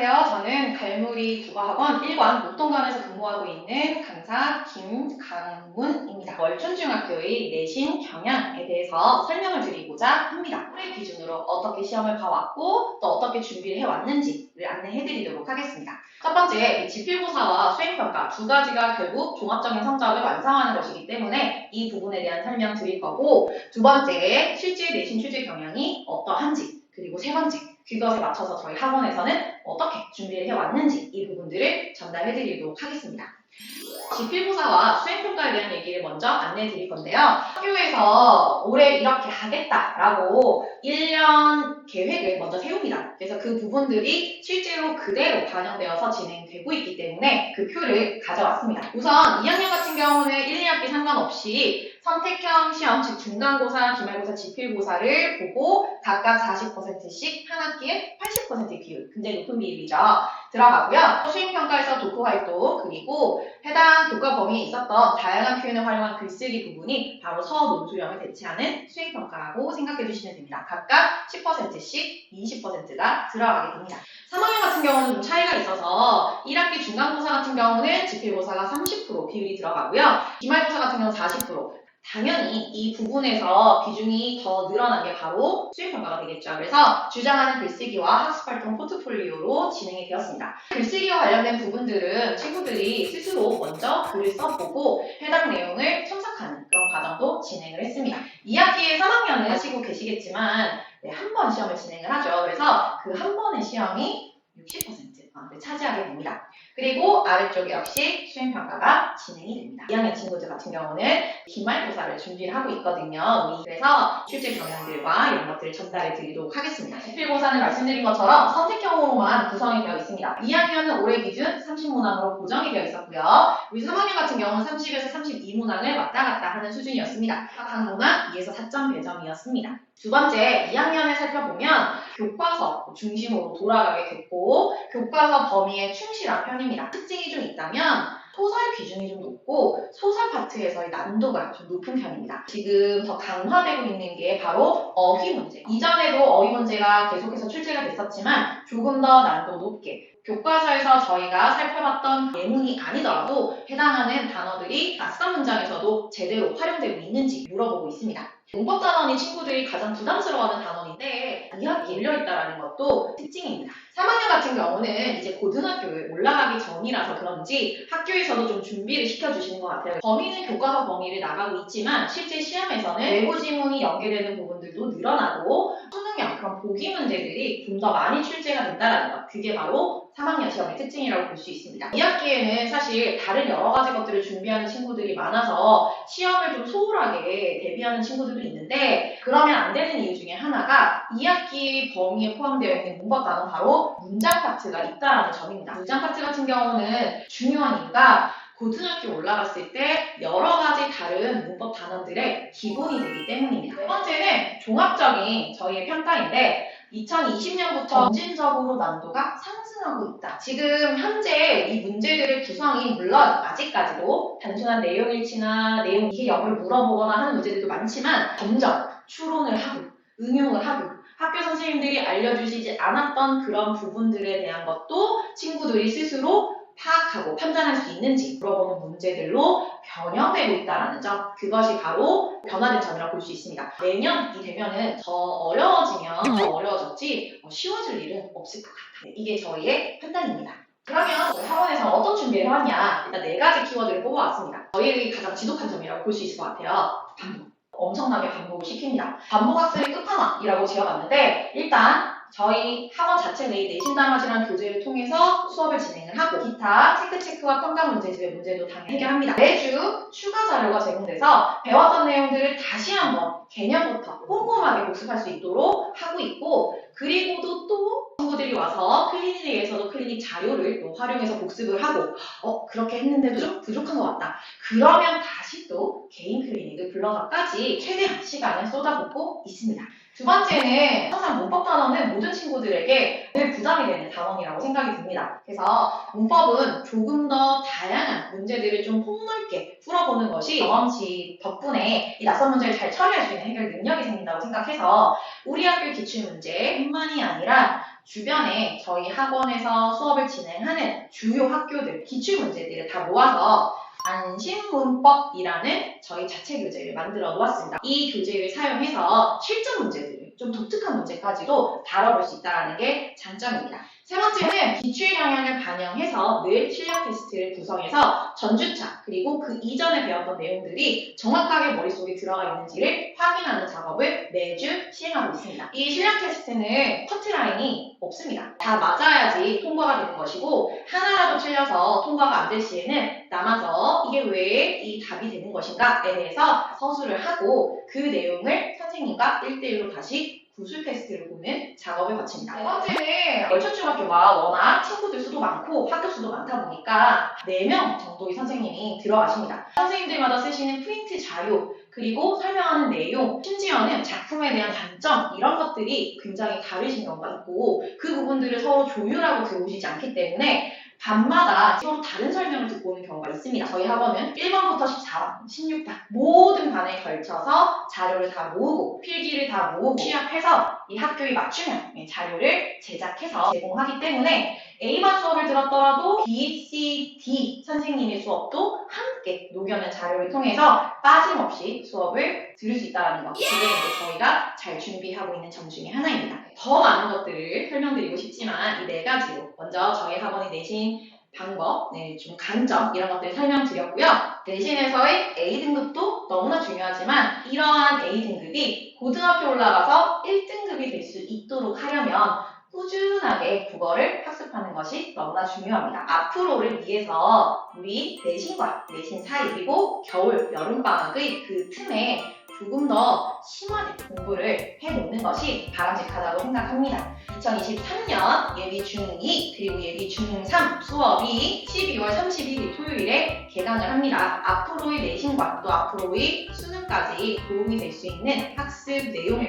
안녕하세요. 저는 갈무리 국어학원 1관 목동관에서 근무하고 있는 강사 김강문입니다. 월촌중학교의 내신 경향에 대해서 설명을 드리고자 합니다. 올해 기준으로 어떻게 시험을 봐왔고 또 어떻게 준비를 해왔는지를 안내해드리도록 하겠습니다. 첫 번째, 지필고사와 수행평가 두 가지가 결국 종합적인 성적을 완성하는 것이기 때문에 이 부분에 대한 설명 드릴 거고, 두 번째, 실제 내신 출제 경향이 어떠한지, 그리고 세 번째, 그것에 맞춰서 저희 학원에서는 어떻게 준비를 해왔는지 이 부분들을 전달해드리도록 하겠습니다. 지필고사와 수행평가에 대한 얘기를 먼저 안내해 드릴 건데요. 학교에서 올해 이렇게 하겠다라고 1년 계획을 먼저 세웁니다. 그래서 그 부분들이 실제로 그대로 반영되어서 진행되고 있기 때문에 그 표를 가져왔습니다. 우선 2학년 같은 경우는 1, 2학기 상관없이 선택형 시험, 즉 중간고사, 기말고사, 지필고사를 보고 각각 40%씩 한 학기에 80%의 비율, 굉장히 높은 비율이죠. 들어가고요. 수행평가에서 독후활동, 그리고 해당 교과 범위에 있었던 다양한 표현을 활용한 글쓰기 부분이 바로 서논술형을 대체하는 수행평가라고 생각해 주시면 됩니다. 각각 10%씩 20%가 들어가게 됩니다. 3학년 같은 경우는 좀 차이가 있어서 1학기 중간고사 같은 경우는 지필고사가 30% 비율이 들어가고요. 기말고사 같은 경우는 40%. 당연히 이 부분에서 비중이 더 늘어난 게 바로 수행평가가 되겠죠. 그래서 주장하는 글쓰기와 학습활동 포트폴리오로 진행이 되었습니다. 글쓰기와 관련된 부분들은 친구들이 스스로 먼저 글을 써보고 해당 내용을 첨삭하는 그런 과정도 진행을 했습니다. 2학기에 3학년은 하시고 계시겠지만 한 번 시험을 진행을 하죠. 그래서 그 한 번의 시험이 60% 차지하게 됩니다. 그리고 아래쪽에 역시 수행평가가 진행이 됩니다. 2학년 친구들 같은 경우는 기말고사를 준비를 하고 있거든요. 그래서 출제 경향들과 이런 것들을 전달해 드리도록 하겠습니다. 지필고사는 말씀드린 것처럼 선택형으로만 구성이 되어 있습니다. 2학년은 올해 기준 30문항으로 고정이 되어 있었고요. 우리 3학년 같은 경우는 30에서 32문항을 왔다 갔다 하는 수준이었습니다. 각 문항 2에서 4점 배점이었습니다. 두 번째, 2학년을 살펴보면 교과서 중심으로 돌아가게 됐고 교과서 범위에 충실한 편입니다. 특징이 좀 있다면 소설 비중이 좀 높고 소설 파트에서의 난도가 좀 높은 편입니다. 지금 더 강화되고 있는 게 바로 어휘 문제. 이전에도 어휘 문제가 계속해서 출제가 됐었지만 조금 더 난도 높게 교과서에서 저희가 살펴봤던 예문이 아니더라도 해당하는 단어들이 낯선 문장에서도 제대로 활용되고 있는지 물어보고 있습니다. 문법 단원이 친구들이 가장 부담스러워하는 단원인데 이학기에 열려있다는 것도 특징입니다. 3학년 같은 경우는 이제 고등학교에 올라가기 전이라서 그런지 학교에서도 좀 준비를 시켜주시는 것 같아요. 범위는 교과서 범위를 나가고 있지만 실제 시험에서는 외부 지문이 연계되는 부분들도 늘어나고 수능형 그런 보기 문제들이 좀 더 많이 출제가 된다는 것. 그게 바로 3학년 시험의 특징이라고 볼 수 있습니다. 2학기에는 사실 다른 여러 가지 것들을 준비하는 친구들이 많아서 시험을 좀 소홀하게 대비하는 친구들도 있는데 그러면 안 되는 이유 중에 하나가 2학기 범위에 포함되어 있는 문법 단원 바로 문장 파트가 있다는 점입니다. 문장 파트 같은 경우는 중요한 이유가 고등학교 올라갔을 때 여러 가지 다른 문법 단원들의 기본이 되기 때문입니다. 네 번째는 종합적인 저희의 평가인데 2020년부터 점진적으로 난도가 상승하고 있다. 지금 현재 이 문제들의 구성이 물론 아직까지도 단순한 내용 일치나 내용 이해력을 물어보거나 하는 문제들도 많지만 점점 추론을 하고 응용을 하고 학교 선생님들이 알려주시지 않았던 그런 부분들에 대한 것도 친구들이 스스로 파악하고 판단할 수 있는지 물어보는 문제들로 변형되고 있다는 점, 그것이 바로 변화된 점이라고 볼 수 있습니다. 내년이 되면은 더 어려워지면 더 어려워졌지 쉬워질 일은 없을 것 같아요. 이게 저희의 판단입니다. 그러면 우리 학원에서 어떤 준비를 해왔냐? 일단 4가지 키워드를 뽑아왔습니다. 저희의 가장 지독한 점이라고 볼 수 있을 것 같아요. 반복. 엄청나게 반복을 시킵니다. 반복학습의 끝판왕이라고 지어봤는데 일단 저희 학원 자체 내의 내신담화지라는 교재를 통해서 수업을 진행을 하고 기타 체크와 평가 문제집의 문제도 당연히 해결합니다. 매주 추가 자료가 제공돼서 배웠던 내용들을 다시 한번 개념부터 꼼꼼하게 복습할 수 있도록 하고 있고 그리고도 또 친구들이 와서 클리닉에 의해서도 클리닉 자료를 또 활용해서 복습을 하고 그렇게 했는데도 좀 부족한 것 같다. 그러면 다시 또 개인 클리닉을 불러서까지 최대한 시간을 쏟아붓고 있습니다. 두 번째는 항상 문법 단원은 모든 친구들에게 늘 부담이 되는 단원이라고 생각이 듭니다. 그래서 문법은 조금 더 다양한 문제들을 좀 폭넓게 풀어보는 것이 경험치 덕분에 이 낯선 문제를 잘 처리할 수 있는 해결 능력이 생긴다고 생각해서 우리 학교 기출문제뿐만이 아니라 주변에 저희 학원에서 수업을 진행하는 주요 학교들, 기출문제들을 다 모아서 안심문법이라는 저희 자체 교재를 만들어 놓았습니다. 이 교재를 사용해서 실전 문제들을, 좀 독특한 문제까지도 다뤄볼 수 있다는 게 장점입니다. 세 번째는 기출 영향을 반영해서 늘 실력 테스트를 구성해서 전주차 그리고 그 이전에 배웠던 내용들이 정확하게 머릿속에 들어가 있는지를 확인하는 작업을 매주 시행하고 있습니다. 이 실력 테스트는 커트라인이 없습니다. 다 맞아야지 통과가 되는 것이고 하나라도 틀려서 통과가 안 될 시에는 남아서 이게 왜 이 답이 되는 것인가에 대해서 서술을 하고 그 내용을 선생님과 1대1로 다시 구술 테스트를 보는 작업을 마칩니다. 네 번째는 월천중학교가 워낙 친구들 수도 많고 학교 수도 많다 보니까 4명 정도의 선생님이 들어가십니다. 선생님들마다 쓰시는 프린트 자료, 그리고 설명하는 내용, 심지어는 작품에 대한 관점 이런 것들이 굉장히 다르신 경우가 있고 그 부분들을 서로 조율하고 들어오시지 않기 때문에 반마다 서로 다른 설명을 듣고 오는 경우가 있습니다. 저희 학원은 1번부터 14번, 16반 모든 반에 걸쳐서 자료를 다 모으고 필기를 다 모으고 취합해서 이 학교에 맞춤형 자료를 제작해서 제공하기 때문에 A반 수업을 들었더라도 B, C, D 선생님의 수업도 함께 녹여낸 자료를 통해서 빠짐없이 수업을 들을 수 있다는 것. 그게 이제 저희가 잘 준비하고 있는 점 중에 하나입니다. 더 많은 것들을 설명드리고 싶지만 이 4가지로 먼저 저희 학원이 내신 방법, 좀 강점 이런 것들을 설명드렸고요. 내신에서의 A등급도 너무나 중요하지만 이러한 A등급이 고등학교 올라가서 1등급이 될 수 있도록 하려면 꾸준하게 국어를 학습하는 것이 너무나 중요합니다. 앞으로를 위해서 우리 내신과 내신 사이 그리고 겨울, 여름방학의 그 틈에 조금 더 심하게 공부를 해놓는 것이 바람직하다고 생각합니다. 2023년 예비 중2 그리고 예비 중3 수업이 12월 31일 토요일에 개강을 합니다. 앞으로의 내신과 또 앞으로의 수능까지 도움이 될 수 있는 학습 내용을